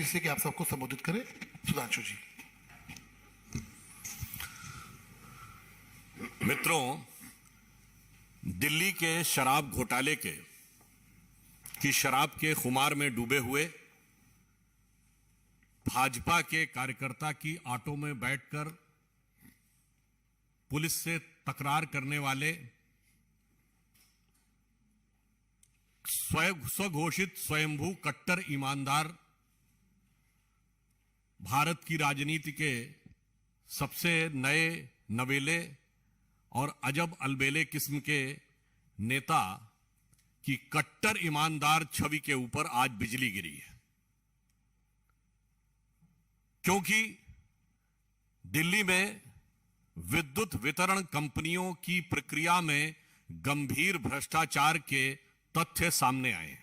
से कि आप सबको संबोधित करें। सुधांशु जी। मित्रों, दिल्ली के शराब घोटाले की शराब के खुमार में डूबे हुए भाजपा के कार्यकर्ता की ऑटो में बैठकर पुलिस से तकरार करने वाले स्वघोषित स्वयंभू कट्टर ईमानदार भारत की राजनीति के सबसे नए नवेले और अजब अलबेले किस्म के नेता की कट्टर ईमानदार छवि के ऊपर आज बिजली गिरी है, क्योंकि दिल्ली में विद्युत वितरण कंपनियों की प्रक्रिया में गंभीर भ्रष्टाचार के तथ्य सामने आए हैं।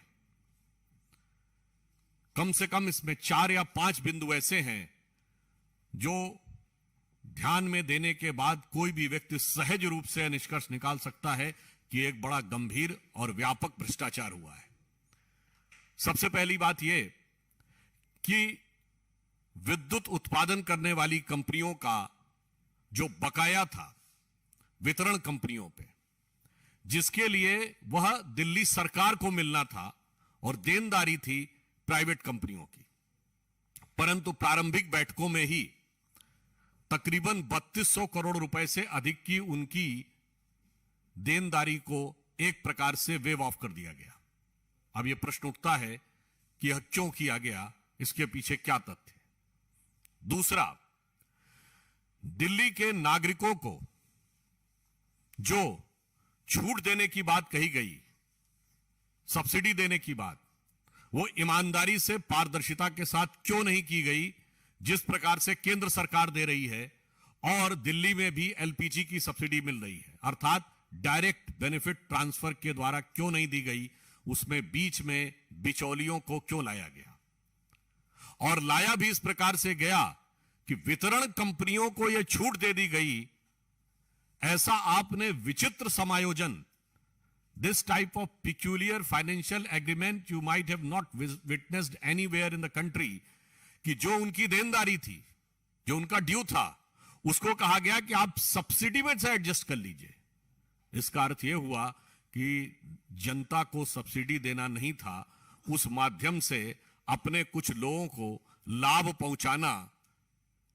कम से कम इसमें 4 या 5 बिंदु ऐसे हैं जो ध्यान में देने के बाद कोई भी व्यक्ति सहज रूप से निष्कर्ष निकाल सकता है कि एक बड़ा गंभीर और व्यापक भ्रष्टाचार हुआ है। सबसे पहली बात यह कि विद्युत उत्पादन करने वाली कंपनियों का जो बकाया था वितरण कंपनियों पे, जिसके लिए वह दिल्ली सरकार को मिलना था और देनदारी थी प्राइवेट कंपनियों की, परंतु प्रारंभिक बैठकों में ही तकरीबन 3200 करोड़ रुपए से अधिक की उनकी देनदारी को एक प्रकार से वेव ऑफ कर दिया गया। अब यह प्रश्न उठता है कि यह क्यों किया गया, इसके पीछे क्या तथ्य है। दूसरा, दिल्ली के नागरिकों को जो छूट देने की बात कही गई, सब्सिडी देने की बात, वो ईमानदारी से पारदर्शिता के साथ क्यों नहीं की गई, जिस प्रकार से केंद्र सरकार दे रही है और दिल्ली में भी एलपीजी की सब्सिडी मिल रही है, अर्थात डायरेक्ट बेनिफिट ट्रांसफर के द्वारा क्यों नहीं दी गई, उसमें बीच में बिचौलियों को क्यों लाया गया। और लाया भी इस प्रकार से गया कि वितरण कंपनियों को यह छूट दे दी गई। ऐसा आपने विचित्र समायोजन, this type of peculiar financial agreement you might have not witnessed anywhere in the country, कि जो उनकी देनदारी थी, जो उनका ड्यू था, उसको कहा गया कि आप सब्सिडी में से एडजस्ट कर लीजिए। इसका अर्थ यह हुआ कि जनता को सब्सिडी देना नहीं था, उस माध्यम से अपने कुछ लोगों को लाभ पहुंचाना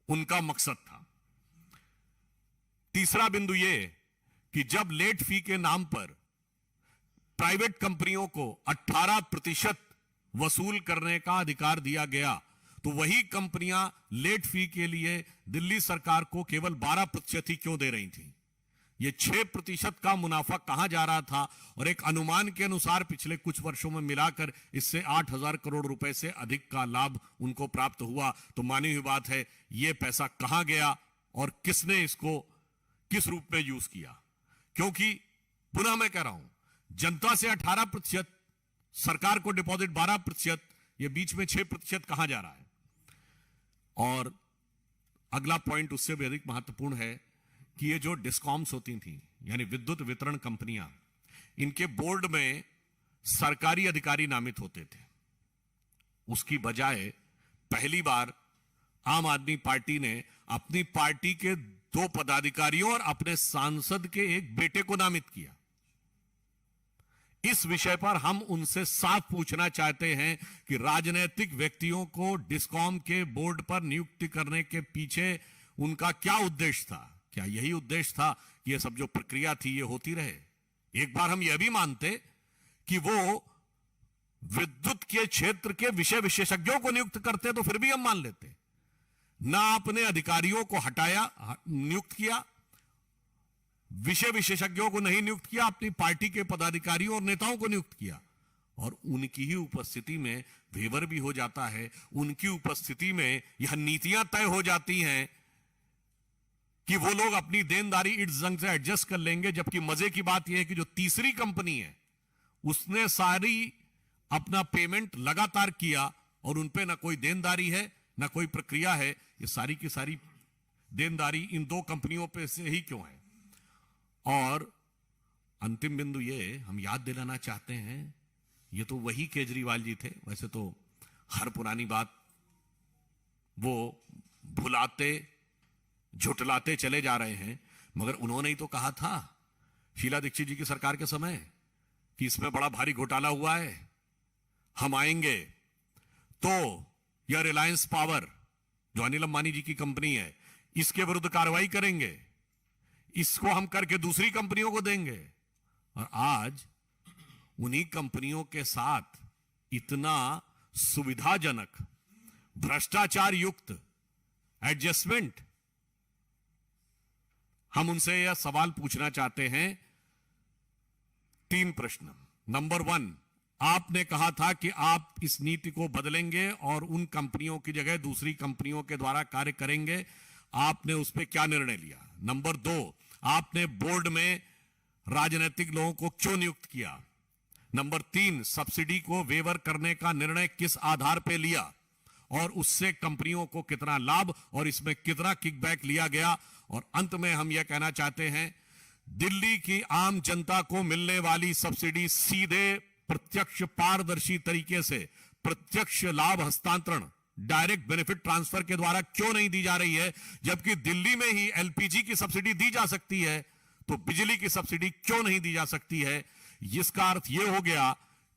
उनका मकसद था। तीसरा बिंदु यह कि जब लेट फी के नाम पर प्राइवेट कंपनियों को 18% वसूल करने का अधिकार दिया गया, तो वही कंपनियां लेट फी के लिए दिल्ली सरकार को केवल 12% ही क्यों दे रही थी। यह 6% का मुनाफा कहां जा रहा था, और एक अनुमान के अनुसार पिछले कुछ वर्षों में मिलाकर इससे 8000 करोड़ रुपए से अधिक का लाभ उनको प्राप्त हुआ। तो मानी हुई बात है, यह पैसा कहां गया और किसने इसको किस रूप में यूज किया। क्योंकि पुनः मैं कह रहा हूं, जनता से 18%, सरकार को डिपॉजिट 12%, यह बीच में 6% कहां जा रहा है। और अगला पॉइंट उससे भी अधिक महत्वपूर्ण है कि ये जो डिस्कॉम्स होती थी, यानी विद्युत वितरण कंपनियां, इनके बोर्ड में सरकारी अधिकारी नामित होते थे। उसकी बजाय पहली बार आम आदमी पार्टी ने अपनी पार्टी के 2 पदाधिकारियों और अपने सांसद के एक बेटे को नामित किया। इस विषय पर हम उनसे साफ पूछना चाहते हैं कि राजनीतिक व्यक्तियों को डिस्कॉम के बोर्ड पर नियुक्ति करने के पीछे उनका क्या उद्देश्य था। क्या यही उद्देश्य था कि यह सब जो प्रक्रिया थी ये होती रहे। एक बार हम यह भी मानते कि वो विद्युत के क्षेत्र के विषय विशेषज्ञों को नियुक्त करते तो फिर भी हम मान लेते। ना आपने अधिकारियों को हटाया, नियुक्त किया, विषय विशेषज्ञों को नहीं नियुक्त किया, अपनी पार्टी के पदाधिकारियों और नेताओं को नियुक्त किया, और उनकी ही उपस्थिति में वेवर भी हो जाता है। उनकी उपस्थिति में यह नीतियां तय हो जाती हैं कि वो लोग अपनी देनदारी इस ढंग से एडजस्ट कर लेंगे। जबकि मजे की बात यह है कि जो तीसरी कंपनी है उसने सारी अपना पेमेंट लगातार किया और उनपे ना कोई देनदारी है ना कोई प्रक्रिया है। ये सारी की सारी देनदारी इन 2 कंपनियों पे से ही क्यों है। और अंतिम बिंदु ये हम याद दिलाना चाहते हैं, ये तो वही केजरीवाल जी थे। वैसे तो हर पुरानी बात वो भुलाते झुटलाते चले जा रहे हैं। मगर उन्होंने ही तो कहा था शीला दीक्षित जी की सरकार के समय कि इसमें बड़ा भारी घोटाला हुआ है, हम आएंगे तो यह रिलायंस पावर जो अनिल अंबानी जी की कंपनी है इसके विरुद्ध कार्रवाई करेंगे, इसको हम करके दूसरी कंपनियों को देंगे। और आज उन्हीं कंपनियों के साथ इतना सुविधाजनक भ्रष्टाचार युक्त एडजस्टमेंट। हम उनसे यह सवाल पूछना चाहते हैं, 3 प्रश्न। नंबर 1, आपने कहा था कि आप इस नीति को बदलेंगे और उन कंपनियों की जगह दूसरी कंपनियों के द्वारा कार्य करेंगे, आपने उस पर क्या निर्णय लिया? नंबर 2, आपने बोर्ड में राजनीतिक लोगों को क्यों नियुक्त किया? नंबर 3, सब्सिडी को वेवर करने का निर्णय किस आधार पर लिया और उससे कंपनियों को कितना लाभ और इसमें कितना किकबैक लिया गया? और अंत में हम यह कहना चाहते हैं, दिल्ली की आम जनता को मिलने वाली सब्सिडी सीधे प्रत्यक्ष पारदर्शी तरीके से प्रत्यक्ष लाभ हस्तांतरण डायरेक्ट बेनिफिट ट्रांसफर के द्वारा क्यों नहीं दी जा रही है? जबकि दिल्ली में ही एलपीजी की सब्सिडी दी जा सकती है तो बिजली की सब्सिडी क्यों नहीं दी जा सकती है? इसका अर्थ यह हो गया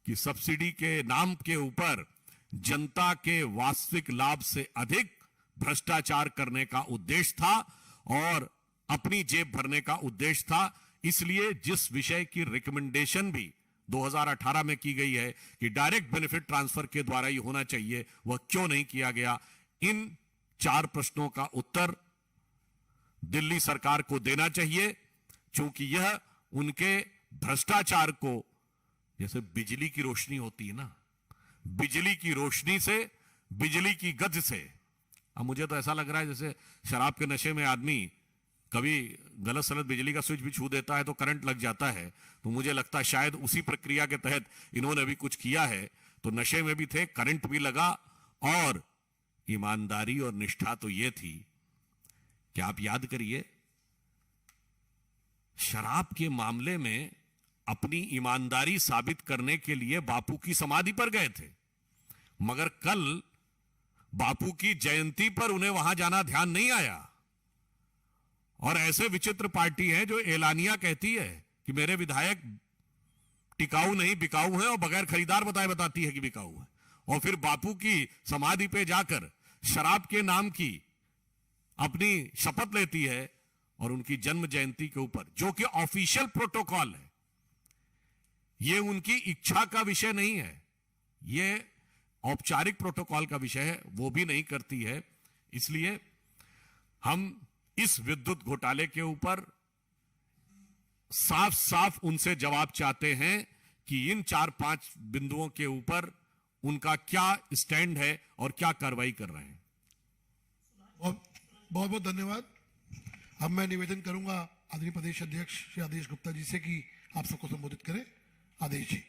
कि सब्सिडी के नाम के ऊपर जनता के वास्तविक लाभ से अधिक भ्रष्टाचार करने का उद्देश्य था और अपनी जेब भरने का उद्देश्य था। इसलिए जिस विषय की रिकमेंडेशन भी 2018 में की गई है कि डायरेक्ट बेनिफिट ट्रांसफर के द्वारा ही होना चाहिए, वह क्यों नहीं किया गया? इन 4 प्रश्नों का उत्तर दिल्ली सरकार को देना चाहिए, क्योंकि यह उनके भ्रष्टाचार को, जैसे बिजली की रोशनी होती है ना, बिजली की रोशनी से, बिजली की गति से। अब मुझे तो ऐसा लग रहा है जैसे शराब के नशे में आदमी कभी गलत सलत बिजली का स्विच भी छू देता है तो करंट लग जाता है। तो मुझे लगता है शायद उसी प्रक्रिया के तहत इन्होंने अभी कुछ किया है। तो नशे में भी थे, करंट भी लगा, और ईमानदारी और निष्ठा तो यह थी कि आप याद करिए, शराब के मामले में अपनी ईमानदारी साबित करने के लिए बापू की समाधि पर गए थे, मगर कल बापू की जयंती पर उन्हें वहां जाना ध्यान नहीं आया। और ऐसे विचित्र पार्टी है जो एलानिया कहती है कि मेरे विधायक टिकाऊ नहीं बिकाऊ है और बगैर खरीदार बताती है कि बिकाऊ है, और फिर बापू की समाधि पे जाकर शराब के नाम की अपनी शपथ लेती है और उनकी जन्म जयंती के ऊपर, जो कि ऑफिशियल प्रोटोकॉल है, यह उनकी इच्छा का विषय नहीं है, यह औपचारिक प्रोटोकॉल का विषय है, वो भी नहीं करती है। इसलिए हम इस विद्युत घोटाले के ऊपर साफ साफ उनसे जवाब चाहते हैं कि इन 4-5 बिंदुओं के ऊपर उनका क्या स्टैंड है और क्या कार्रवाई कर रहे हैं। बहुत बहुत धन्यवाद। अब मैं निवेदन करूंगा आदरणीय प्रदेश अध्यक्ष श्री आदेश गुप्ता जी से कि आप सबको संबोधित करें। आदेश जी।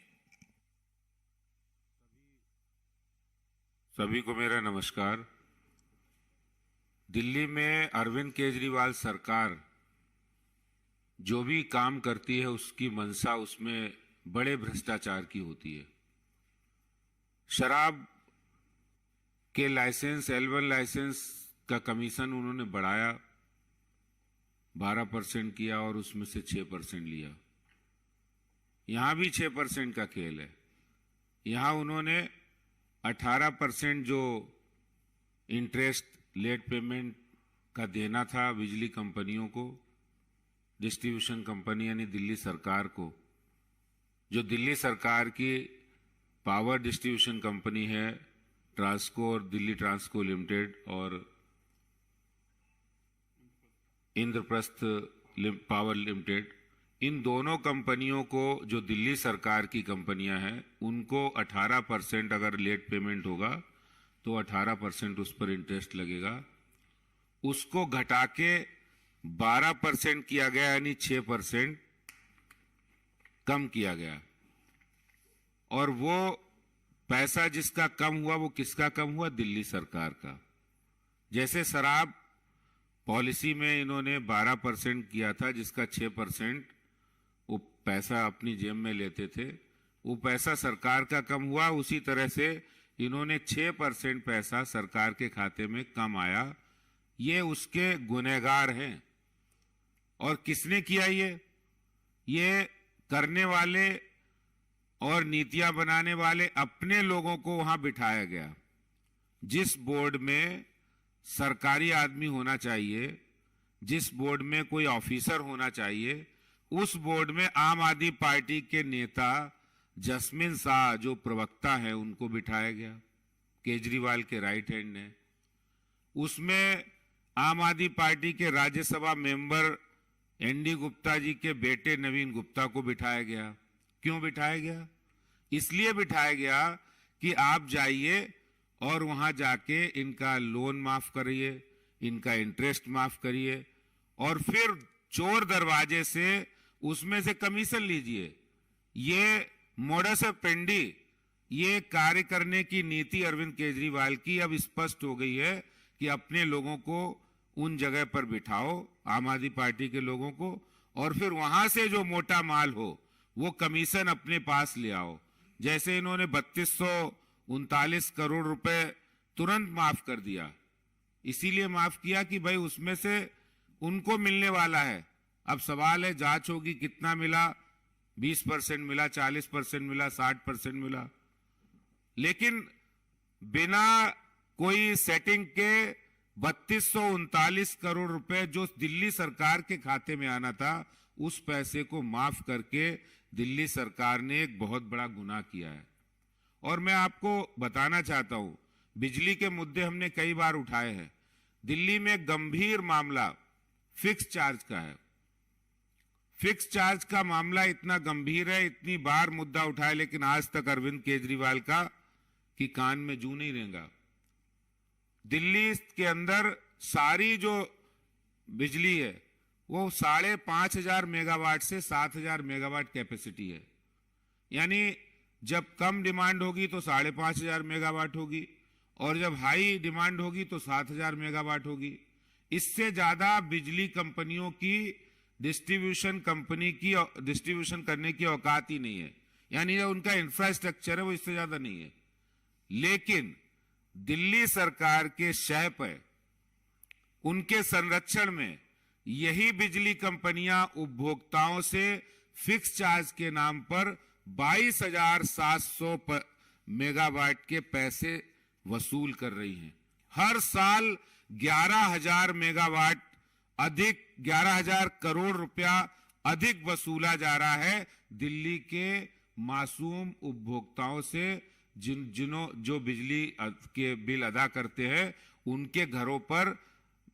सभी को मेरा नमस्कार। दिल्ली में अरविंद केजरीवाल सरकार जो भी काम करती है उसकी मंशा उसमें बड़े भ्रष्टाचार की होती है। शराब के लाइसेंस, L1 लाइसेंस का कमीशन उन्होंने बढ़ाया, 12% किया और उसमें से 6% लिया। यहां भी 6% का खेल है। यहां उन्होंने 18% जो इंटरेस्ट लेट पेमेंट का देना था बिजली कंपनियों को, डिस्ट्रीब्यूशन कंपनी यानी दिल्ली सरकार को, जो दिल्ली सरकार की पावर डिस्ट्रीब्यूशन कंपनी है ट्रांसको और दिल्ली ट्रांसको लिमिटेड और इंद्रप्रस्थ पावर लिमिटेड, इन दोनों कंपनियों को, जो दिल्ली सरकार की कंपनियां हैं, उनको 18% अगर लेट पेमेंट होगा तो 18% उस पर इंटरेस्ट लगेगा। उसको घटा के 12% किया गया, यानी 6% कम किया गया। और वो पैसा जिसका कम हुआ वो किसका कम हुआ? दिल्ली सरकार का। जैसे शराब पॉलिसी में इन्होंने 12% किया था, जिसका 6% वो पैसा अपनी जेब में लेते थे, वो पैसा सरकार का कम हुआ। उसी तरह से इन्होंने 6% पैसा सरकार के खाते में कम आया, ये उसके गुनहगार हैं। और किसने किया ये करने वाले और नीतियां बनाने वाले अपने लोगों को वहां बिठाया गया। जिस बोर्ड में सरकारी आदमी होना चाहिए, जिस बोर्ड में कोई ऑफिसर होना चाहिए, उस बोर्ड में आम आदमी पार्टी के नेता जस्मिन शाह जो प्रवक्ता है उनको बिठाया गया, केजरीवाल के राइट हैंड ने। उसमें आम आदमी पार्टी के राज्यसभा मेंबर एनडी गुप्ता जी के बेटे नवीन गुप्ता को बिठाया गया। क्यों बिठाया गया? इसलिए बिठाया गया कि आप जाइए और वहां जाके इनका लोन माफ करिए, इनका इंटरेस्ट माफ करिए और फिर चोर दरवाजे से उसमें से कमीशन लीजिए। ये मोडस ऑपेंडी, ये कार्य करने की नीति अरविंद केजरीवाल की अब स्पष्ट हो गई है कि अपने लोगों को उन जगह पर बिठाओ, आम आदमी पार्टी के लोगों को, और फिर वहां से जो मोटा माल हो वो कमीशन अपने पास ले आओ। जैसे इन्होंने 3239 करोड़ रुपए तुरंत माफ कर दिया, इसीलिए माफ किया कि भाई उसमें से उनको मिलने वाला है। अब सवाल है, जांच होगी कितना मिला, 20% मिला, 40% मिला, 60% मिला। लेकिन बिना कोई सेटिंग के 3239 करोड़ रुपए जो दिल्ली सरकार के खाते में आना था, उस पैसे को माफ करके दिल्ली सरकार ने एक बहुत बड़ा गुनाह किया है। और मैं आपको बताना चाहता हूं, बिजली के मुद्दे हमने कई बार उठाए हैं। दिल्ली में गंभीर मामला फिक्स चार्ज का है। फिक्स चार्ज का मामला इतना गंभीर है, इतनी बार मुद्दा उठाए, लेकिन आज तक अरविंद केजरीवाल का कि कान में जू नहीं रहेगा। दिल्ली के अंदर सारी जो बिजली है वो 5,500 मेगावाट से 7,000 मेगावाट कैपेसिटी है। यानी जब कम डिमांड होगी तो 5,500 मेगावाट होगी और जब हाई डिमांड होगी तो 7,000 मेगावाट होगी। इससे ज्यादा बिजली कंपनियों की डिस्ट्रीब्यूशन करने की औकात ही नहीं है। यानी जो उनका इंफ्रास्ट्रक्चर है वो इससे ज्यादा नहीं है। लेकिन दिल्ली सरकार के शय पर, उनके संरक्षण में यही बिजली कंपनियां उपभोक्ताओं से फिक्स चार्ज के नाम पर 22,700 मेगावाट के पैसे वसूल कर रही हैं। हर साल 11,000 मेगावाट अधिक, 11,000 करोड़ रुपया अधिक वसूला जा रहा है दिल्ली के मासूम उपभोक्ताओं से, जो बिजली के बिल अदा करते हैं। उनके घरों पर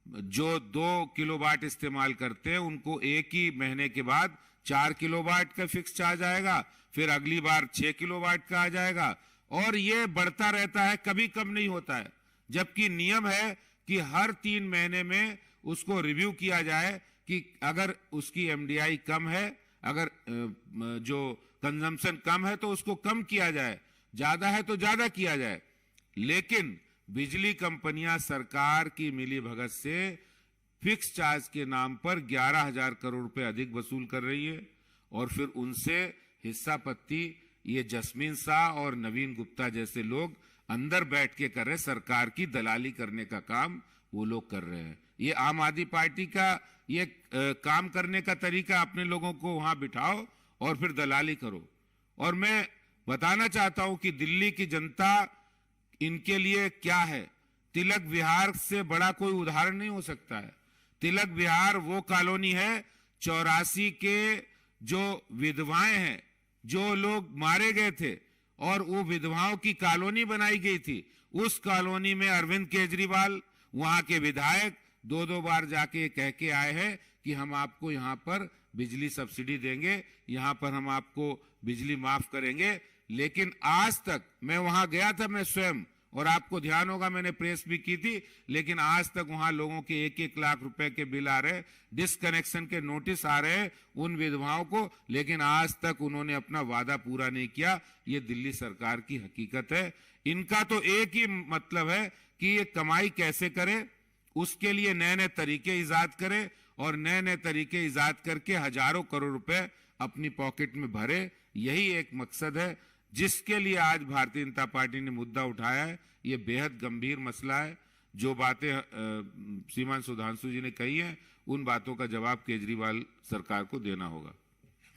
जो 2 किलोवाट इस्तेमाल करते हैं उनको एक ही महीने के बाद 4 किलोवाट का फिक्स चार्ज आएगा, फिर अगली बार 6 किलोवाट का आ जाएगा और ये बढ़ता रहता है, कभी कम नहीं होता है। जबकि नियम है कि हर 3 महीने में उसको रिव्यू किया जाए कि अगर उसकी एमडीआई कम है, अगर जो कंजम्पशन कम है तो उसको कम किया जाए, ज्यादा है तो ज्यादा किया जाए। लेकिन बिजली कंपनियां सरकार की मिलीभगत से फिक्स चार्ज के नाम पर 11,000 करोड़ रुपए अधिक वसूल कर रही है और फिर उनसे हिस्सा पत्ती ये जस्मीन शाह और नवीन गुप्ता जैसे लोग अंदर बैठ के कर रहे, सरकार की दलाली करने का काम वो लोग कर रहे हैं। ये आम आदमी पार्टी का ये काम करने का तरीका, अपने लोगों को वहां बिठाओ और फिर दलाली करो। और मैं बताना चाहता हूं कि दिल्ली की जनता इनके लिए क्या है। तिलक विहार से बड़ा कोई उदाहरण नहीं हो सकता है। तिलक विहार वो कॉलोनी है, 84 के जो विधवाएं हैं, जो लोग मारे गए थे और वो विधवाओं की कॉलोनी बनाई गई थी, उस कॉलोनी में अरविंद केजरीवाल, वहां के विधायक 2-2 बार जाके कह के आए हैं कि हम आपको यहां पर बिजली सब्सिडी देंगे, यहां पर हम आपको बिजली माफ करेंगे। लेकिन आज तक, मैं वहां गया था मैं स्वयं, और आपको ध्यान होगा मैंने प्रेस भी की थी, लेकिन आज तक वहां लोगों के 1-1 लाख रुपए के बिल आ रहे, डिसकनेक्शन के नोटिस आ रहे उन विधवाओं को, लेकिन आज तक उन्होंने अपना वादा पूरा नहीं किया। ये दिल्ली सरकार की हकीकत है। इनका तो एक ही मतलब है कि ये कमाई कैसे करे, उसके लिए नए नए तरीके इजाद करे और नए नए तरीके इजाद करके हजारों करोड़ रुपए अपनी पॉकेट में भरे। यही एक मकसद है। जिसके लिए आज भारतीय जनता पार्टी ने मुद्दा उठाया है, ये बेहद गंभीर मसला है। जो बातें श्रीमान सुधांशु जी ने कही हैं, उन बातों का जवाब केजरीवाल सरकार को देना होगा।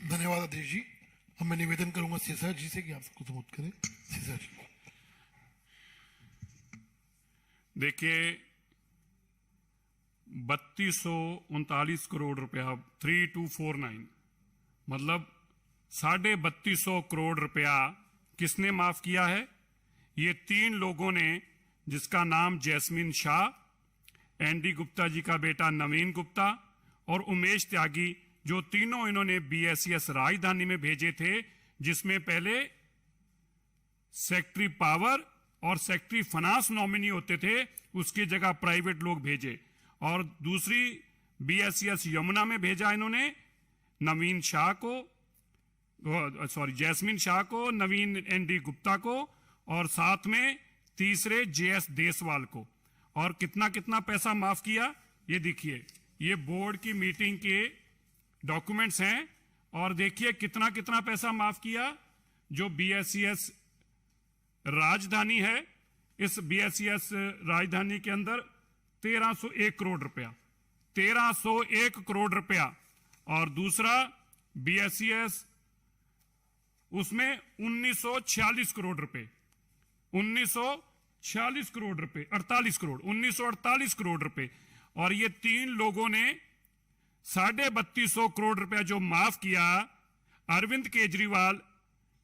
धन्यवाद अध्यक्ष जी। अब मैं निवेदन करूंगा शेषाद्रि जी से कि आप सबको संबोधित करें। शेषाद्रि जी। देखिए, 3239 करोड़ रुपया 3249 मतलब 3250 करोड़ रुपया किसने माफ किया है? ये 3 लोगों ने, जिसका नाम जैस्मिन शाह, एनडी गुप्ता जी का बेटा नवीन गुप्ता और उमेश त्यागी, जो तीनों इन्होंने बीएसईएस राजधानी में भेजे थे, जिसमें पहले सेक्रेटरी पावर और सेक्रेटरी फाइनेंस नॉमिनी होते थे, उसकी जगह प्राइवेट लोग भेजे। और दूसरी बीएसईएस यमुना में भेजा इन्होंने नवीन शाह को, जैस्मिन शाह को, नवीन एनडी गुप्ता को, और साथ में तीसरे जेएस देसवाल को। और कितना कितना पैसा माफ किया ये देखिए, ये बोर्ड की मीटिंग के डॉक्यूमेंट्स हैं, और देखिए कितना कितना पैसा माफ किया। जो बीएसईएस राजधानी है, इस बीएसईएस राजधानी के अंदर 1301 करोड़ रुपया, 1301 करोड़ रुपया। और दूसरा बीएसईएस, उसमें 1946 करोड़ रुपए, 1946 करोड़ रुपए, 48 करोड़, 1948 करोड़ रुपए। और ये 3 लोगों ने 3250 करोड़ रुपया जो माफ किया, अरविंद केजरीवाल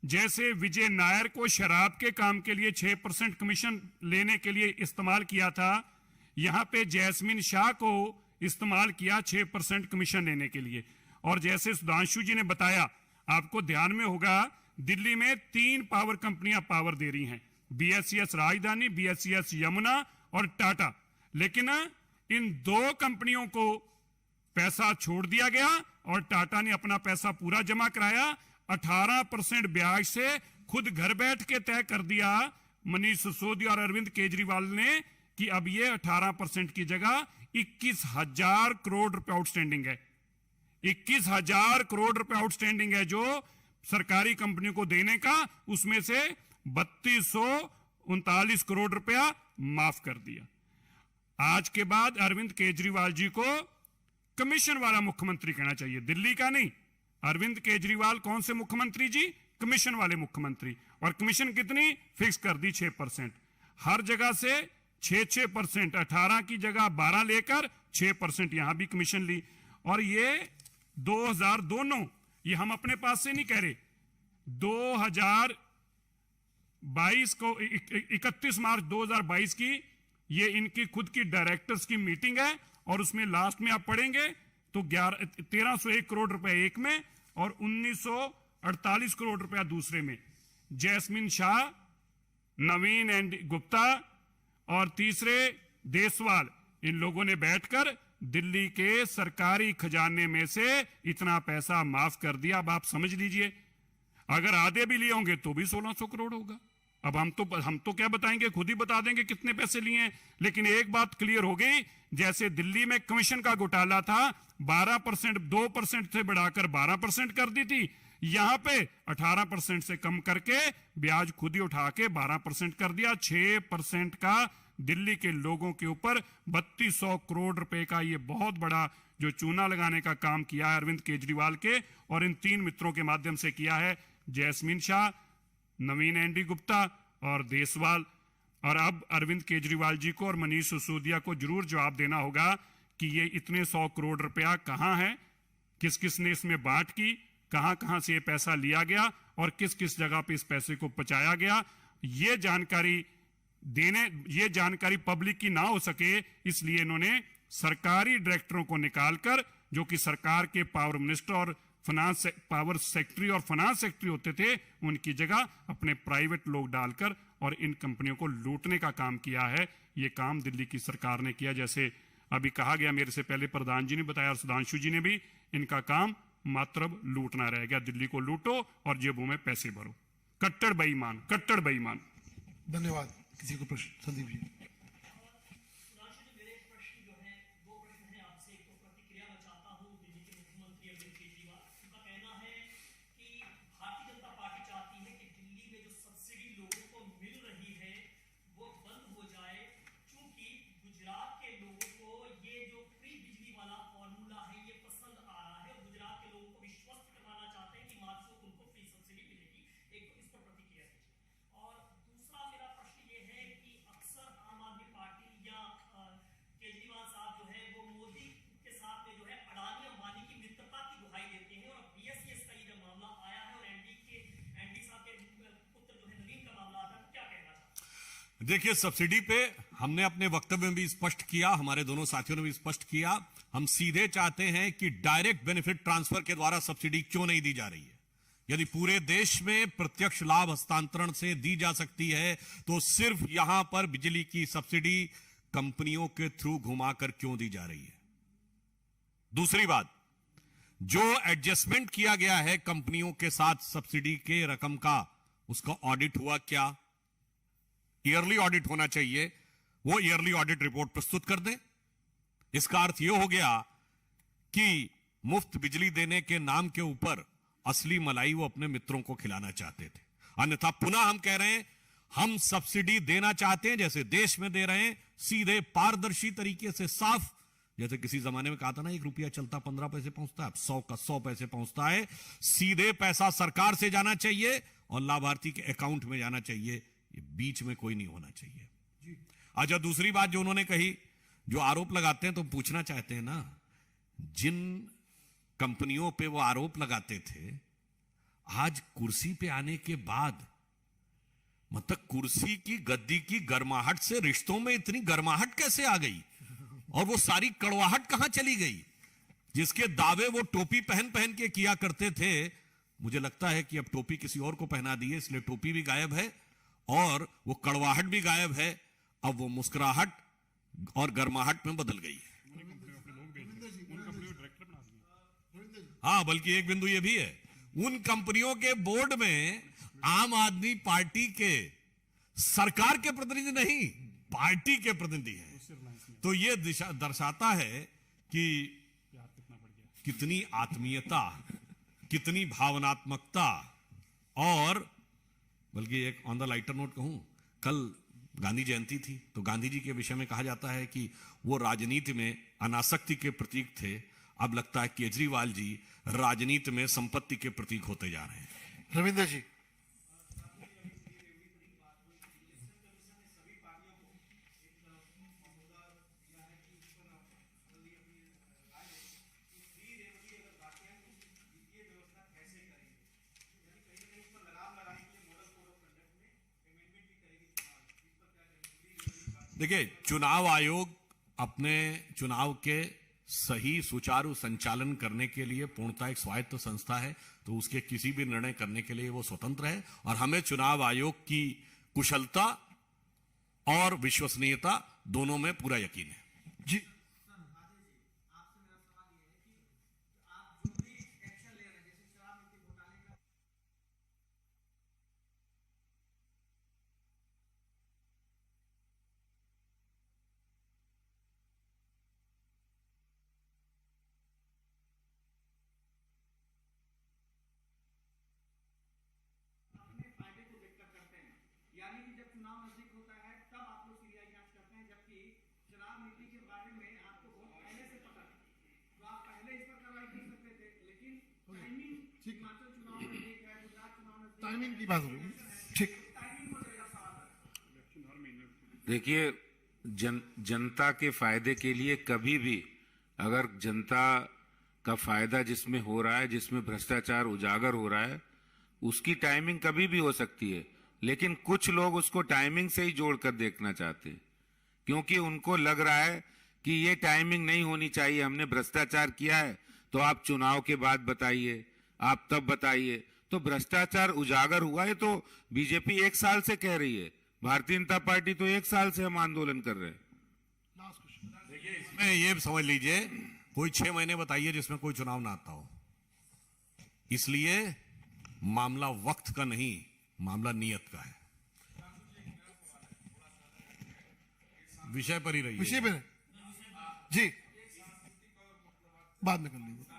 जैसे विजय नायर को शराब के काम के लिए 6% कमीशन लेने के लिए इस्तेमाल किया था, यहां पे जैस्मिन शाह को इस्तेमाल किया 6% कमीशन लेने के लिए। और जैसे सुधांशु जी ने बताया, आपको ध्यान में होगा, दिल्ली में 3 पावर कंपनियां पावर दे रही हैं, बीएसईएस राजधानी, बीएसईएस यमुना और टाटा। लेकिन इन 2 कंपनियों को पैसा छोड़ दिया गया और टाटा ने अपना पैसा पूरा जमा कराया। 18% ब्याज से खुद घर बैठ के तय कर दिया मनीष सिसोदिया और अरविंद केजरीवाल ने कि अब ये 18% की जगह 21,000 करोड़ रुपए आउटस्टैंडिंग है। 21,000 करोड़ रुपए आउटस्टैंडिंग है जो सरकारी कंपनियों को देने का, उसमें से 3239 करोड़ रुपया माफ कर दिया। आज के बाद अरविंद केजरीवाल जी को कमीशन वाला मुख्यमंत्री कहना चाहिए, दिल्ली का नहीं। अरविंद केजरीवाल कौन से मुख्यमंत्री जी? कमीशन वाले मुख्यमंत्री। और कमीशन कितनी फिक्स कर दी? 6%। हर जगह से 6%, 18 की जगह 12 लेकर 6% यहां भी कमीशन ली। और ये 2000 दोनों, ये हम अपने पास से नहीं कह रहे, 2022 को 31 मार्च 2022 की ये इनकी खुद की डायरेक्टर्स की मीटिंग है, और उसमें लास्ट में आप पढ़ेंगे तो 1301 करोड़ रुपए एक में और 1948 करोड़ रुपया दूसरे में। जैस्मिन शाह, नवीन एंड गुप्ता और तीसरे देसवाल, इन लोगों ने बैठकर दिल्ली के सरकारी खजाने में से इतना पैसा माफ कर दिया। अब आप समझ लीजिए, अगर आधे भी लिए होंगे तो भी 1600 करोड़ होगा। अब हम तो क्या बताएंगे, खुद ही बता देंगे कितने पैसे लिए हैं। लेकिन एक बात क्लियर हो गई, जैसे दिल्ली में कमीशन का घोटाला था, 12% 2% से बढ़ाकर 12% कर दी थी, यहां पे 18% से कम करके ब्याज खुद ही उठा के 12% कर दिया। 6% का दिल्ली के लोगों के ऊपर 3200 करोड़ रुपए का ये बहुत बड़ा जो चूना लगाने का काम किया है अरविंद केजरीवाल के और इन 3 मित्रों के माध्यम से किया है, जैस्मिन शाह, नवीन एनडी गुप्ता और देसवाल। और अब अरविंद केजरीवाल जी को और मनीष सिसोदिया को जरूर जवाब देना होगा कि ये इतने 100 करोड़ रुपया कहां है, किस किस ने इसमें बांट की, कहां कहां से ये पैसा लिया गया और किस किस जगह पे इस पैसे को पहुंचाया गया। ये जानकारी पब्लिक की ना हो सके, इसलिए इन्होंने सरकारी डायरेक्टरों को निकालकर, जो कि सरकार के पावर मिनिस्टर और पावर सेक्रेटरी और फाइनेंस सेक्रेटरी होते थे, उनकी जगह अपने प्राइवेट लोग डालकर और इन कंपनियों को लूटने का काम किया है। ये काम दिल्ली की सरकार ने किया। जैसे अभी कहा गया, मेरे से पहले प्रधान जी ने बताया और सुधांशु जी ने भी, इनका काम मात्र लूटना रह गया। दिल्ली को लूटो और जेबों में पैसे भरो। कट्टर बेईमान, कट्टर बेईमान। धन्यवाद। किसी को प्रश्न? संदीप जी। भारतीय जनता पार्टी चाहती है कि दिल्ली में जो देखिए, सब्सिडी पे हमने अपने वक्तव्य में भी स्पष्ट किया, हमारे दोनों साथियों ने भी स्पष्ट किया, हम सीधे चाहते हैं कि डायरेक्ट बेनिफिट ट्रांसफर के द्वारा सब्सिडी क्यों नहीं दी जा रही है। यदि पूरे देश में प्रत्यक्ष लाभ हस्तांतरण से दी जा सकती है तो सिर्फ यहां पर बिजली की सब्सिडी कंपनियों के थ्रू घुमाकर क्यों दी जा रही है। दूसरी बात, जो एडजस्टमेंट किया गया है कंपनियों के साथ सब्सिडी के रकम का, उसका ऑडिट हुआ क्या? ईयरली ऑडिट होना चाहिए, वो ईयरली ऑडिट रिपोर्ट प्रस्तुत कर दें। इसका अर्थ यह हो गया कि मुफ्त बिजली देने के नाम के ऊपर असली मलाई वो अपने मित्रों को खिलाना चाहते थे। अन्यथा पुनः हम कह रहे हैं, हम सब्सिडी देना चाहते हैं जैसे देश में दे रहे हैं, सीधे पारदर्शी तरीके से, साफ। जैसे किसी जमाने में कहा था ना, 1 रुपया चलता 15 पैसे पहुंचता है, अब 100 का 100 पैसे पहुंचता है। सीधे पैसा सरकार से जाना चाहिए और लाभार्थी के अकाउंट में जाना चाहिए, ये बीच में कोई नहीं होना चाहिए। अच्छा, दूसरी बात जो उन्होंने कही, जो आरोप लगाते हैं तो पूछना चाहते हैं ना, जिन कंपनियों पे वो आरोप लगाते थे, आज कुर्सी पे आने के बाद, मतलब कुर्सी की गद्दी की गर्माहट से रिश्तों में इतनी गर्माहट कैसे आ गई और वो सारी कड़वाहट कहां चली गई? जिसके दावे वो टोपी पहन पहन के किया करते थे, मुझे लगता है कि अब टोपी किसी और को पहना दी है, इसलिए टोपी भी गायब है और वो कड़वाहट भी गायब है। अब वो मुस्कुराहट और गर्माहट में बदल गई है। हाँ, बल्कि एक बिंदु ये भी है, उन कंपनियों के बोर्ड में आम आदमी पार्टी के, सरकार के प्रतिनिधि नहीं, पार्टी के प्रतिनिधि हैं। तो ये दिशा दर्शाता है कि कितनी आत्मीयता, कितनी भावनात्मकता। और बल्कि एक ऑन द लाइटर नोट कहूं, कल गांधी जयंती थी, तो गांधी जी के विषय में कहा जाता है कि वो राजनीति में अनासक्ति के प्रतीक थे। अब लगता है केजरीवाल जी राजनीति में संपत्ति के प्रतीक होते जा रहे हैं। रविंद्र जी, देखिए, चुनाव आयोग अपने चुनाव के सही सुचारू संचालन करने के लिए पूर्णतः एक स्वायत्त संस्था है, तो उसके किसी भी निर्णय करने के लिए वो स्वतंत्र है और हमें चुनाव आयोग की कुशलता और विश्वसनीयता दोनों में पूरा यकीन है। जी, टाइमिंग की बात हो रही है। ठीक, देखिए, जनता के फायदे के लिए कभी भी अगर जनता का फायदा जिसमें हो रहा है, जिसमें भ्रष्टाचार उजागर हो रहा है, उसकी टाइमिंग कभी भी हो सकती है। लेकिन कुछ लोग उसको टाइमिंग से ही जोड़कर देखना चाहते हैं, क्योंकि उनको लग रहा है कि ये टाइमिंग नहीं होनी चाहिए, हमने भ्रष्टाचार किया है तो आप चुनाव के बाद बताइए, आप तब बताइए। तो भ्रष्टाचार उजागर हुआ है तो बीजेपी 1 साल से कह रही है, भारतीय जनता पार्टी तो 1 साल से हम आंदोलन कर रहे हैं। देखिए, इसमें ये समझ लीजिए, कोई 6 महीने बताइए जिसमें कोई चुनाव ना आता हो। इसलिए मामला वक्त का नहीं, मामला नियत का है। विषय पर ही रहिए। विषय पे जी, बाद में कर लीजिए।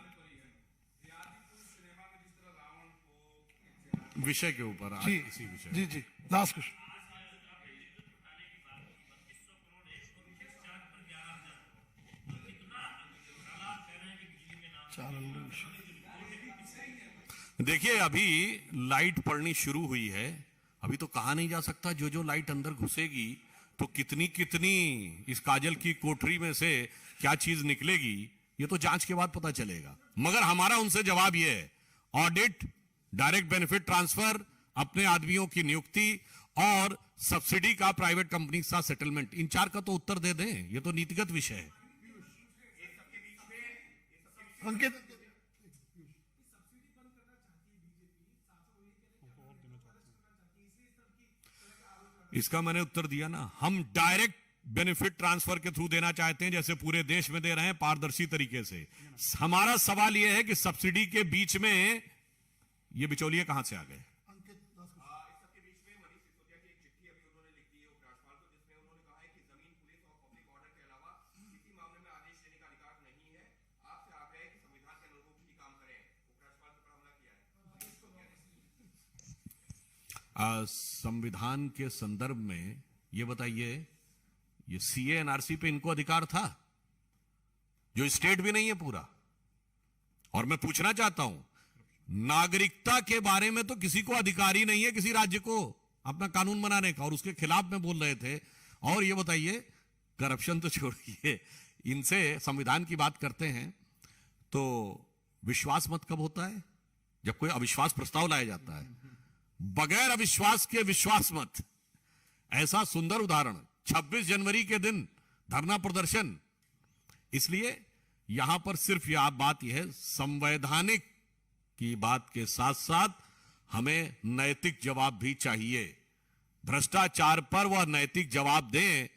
विषय के ऊपर आज जी, इसी विषय। जी जी, लास्ट क्वेश्चन। देखिए, अभी लाइट पड़नी शुरू हुई है, अभी तो कहा नहीं जा सकता जो जो लाइट अंदर घुसेगी तो कितनी कितनी इस काजल की कोठरी में से क्या चीज निकलेगी, ये तो जांच के बाद पता चलेगा। मगर हमारा उनसे जवाब यह है, ऑडिट, डायरेक्ट बेनिफिट ट्रांसफर, अपने आदमियों की नियुक्ति और सब्सिडी का प्राइवेट कंपनी के साथ सेटलमेंट, इन 4 का तो उत्तर दे दें, ये तो नीतिगत विषय है। अंकित, इसका मैंने उत्तर दिया ना, हम डायरेक्ट बेनिफिट ट्रांसफर के थ्रू देना चाहते हैं, जैसे पूरे देश में दे रहे हैं पारदर्शी तरीके से। हमारा सवाल यह है कि सब्सिडी के बीच में ये बिचौलिए कहां से आ गए? संविधान के संदर्भ में ये बताइए, ये सीए एनआरसी पे इनको अधिकार था, जो स्टेट भी नहीं है पूरा। और मैं पूछना चाहता हूं, नागरिकता के बारे में तो किसी को अधिकार ही नहीं है किसी राज्य को अपना कानून बनाने का, और उसके खिलाफ में बोल रहे थे। और ये बताइए, करप्शन तो छोड़िए, इनसे संविधान की बात करते हैं तो विश्वास मत कब होता है? जब कोई अविश्वास प्रस्ताव लाया जाता है। बगैर अविश्वास के विश्वास मत, ऐसा सुंदर उदाहरण 26 जनवरी के दिन धरना प्रदर्शन। इसलिए यहां पर सिर्फ यह बात यह है, संवैधानिक की बात के साथ साथ हमें नैतिक जवाब भी चाहिए। भ्रष्टाचार पर वह नैतिक जवाब दें